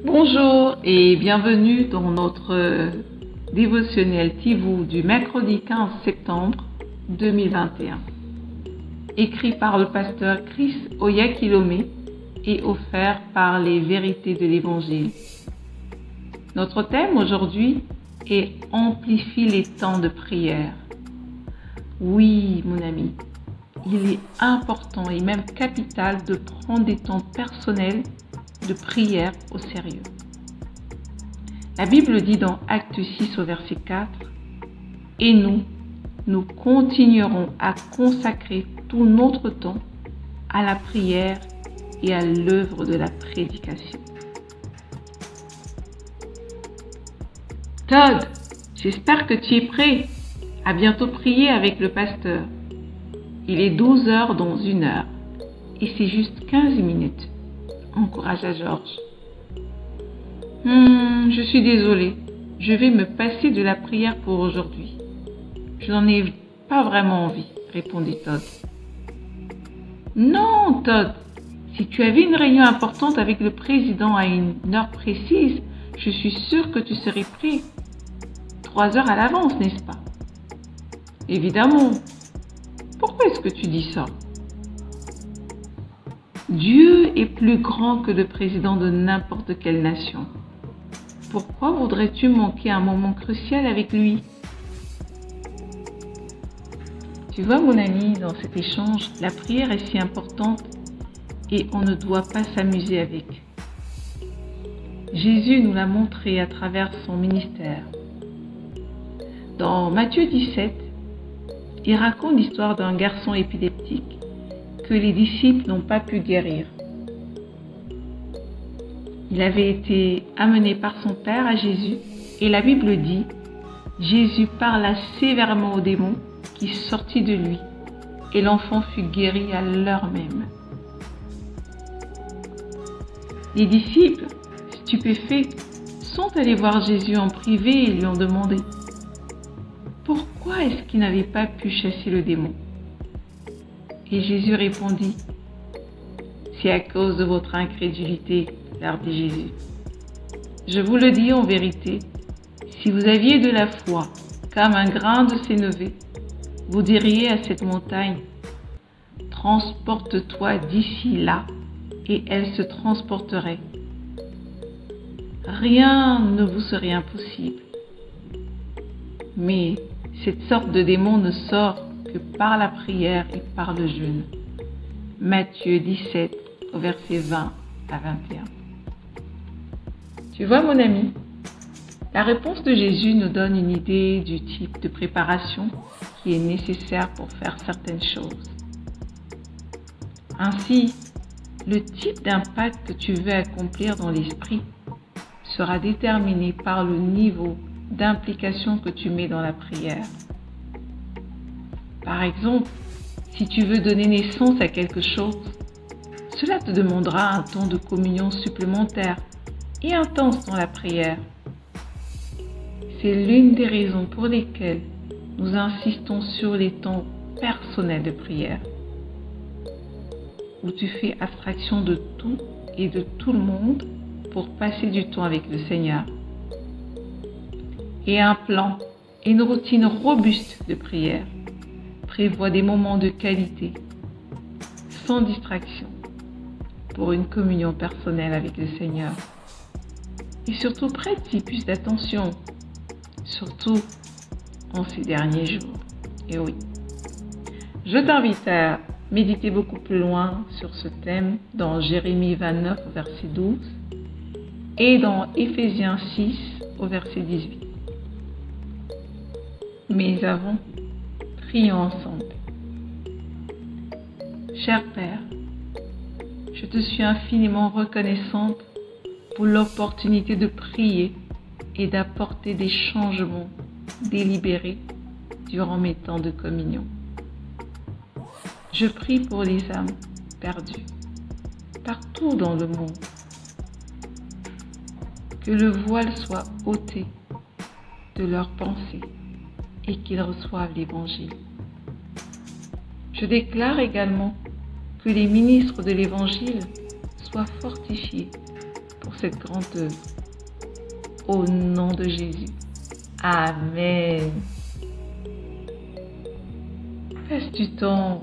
Bonjour et bienvenue dans notre dévotionnel Tivou du mercredi 15 septembre 2021. Écrit par le pasteur Chris Oyakilome et offert par les vérités de l'Évangile. Notre thème aujourd'hui est « Amplifie les temps de prière ». Oui, mon ami, il est important et même capital de prendre des temps personnels de prière au sérieux. La Bible dit dans Acte 6 au verset 4 « Et nous continuerons à consacrer tout notre temps à la prière et à l'œuvre de la prédication. » Todd, j'espère que tu es prêt. À bientôt prier avec le pasteur. Il est 12 heures dans 1 heure et c'est juste 15 minutes. Encourage à Georges. Je suis désolée. Je vais me passer de la prière pour aujourd'hui. Je n'en ai pas vraiment envie, répondit Todd. Non, Todd. Si tu avais une réunion importante avec le président à une heure précise, je suis sûre que tu serais prêt 3 heures à l'avance, n'est-ce pas? Évidemment. Pourquoi est-ce que tu dis ça? Dieu est plus grand que le président de n'importe quelle nation. Pourquoi voudrais-tu manquer un moment crucial avec lui? Tu vois, mon ami, dans cet échange, la prière est si importante et on ne doit pas s'amuser avec. Jésus nous l'a montré à travers son ministère. Dans Matthieu 17, il raconte l'histoire d'un garçon épileptique que les disciples n'ont pas pu guérir. Il avait été amené par son père à Jésus et la Bible dit « Jésus parla sévèrement au démon qui sortit de lui et l'enfant fut guéri à l'heure même. » Les disciples, stupéfaits, sont allés voir Jésus en privé et lui ont demandé « Pourquoi est-ce qu'il n'avait pas pu chasser le démon ?» Et Jésus répondit « C'est à cause de votre incrédulité, leur dit Jésus. Je vous le dis en vérité, si vous aviez de la foi comme un grain de sénévé, vous diriez à cette montagne « Transporte-toi d'ici là » et elle se transporterait. Rien ne vous serait impossible. Mais cette sorte de démon ne sort que par la prière et par le jeûne. Matthieu 17, au verset 20 à 21. Tu vois, mon ami, la réponse de Jésus nous donne une idée du type de préparation qui est nécessaire pour faire certaines choses. Ainsi, le type d'impact que tu veux accomplir dans l'esprit sera déterminé par le niveau d'implication que tu mets dans la prière. Par exemple, si tu veux donner naissance à quelque chose, cela te demandera un temps de communion supplémentaire et intense dans la prière. C'est l'une des raisons pour lesquelles nous insistons sur les temps personnels de prière, où tu fais abstraction de tout et de tout le monde pour passer du temps avec le Seigneur. Et un plan et une routine robuste de prière prévoit des moments de qualité, sans distraction, pour une communion personnelle avec le Seigneur. Et surtout prête-y plus d'attention, surtout en ces derniers jours. Et oui, je t'invite à méditer beaucoup plus loin sur ce thème dans Jérémie 29 au verset 12 et dans Éphésiens 6 au verset 18. Mais avant, prions ensemble. Cher Père, je te suis infiniment reconnaissante pour l'opportunité de prier et d'apporter des changements délibérés durant mes temps de communion. Je prie pour les âmes perdues, partout dans le monde. Que le voile soit ôté de leurs pensées et qu'ils reçoivent l'Évangile. Je déclare également que les ministres de l'Évangile soient fortifiés pour cette grande œuvre. Au nom de Jésus. Amen. Passe du temps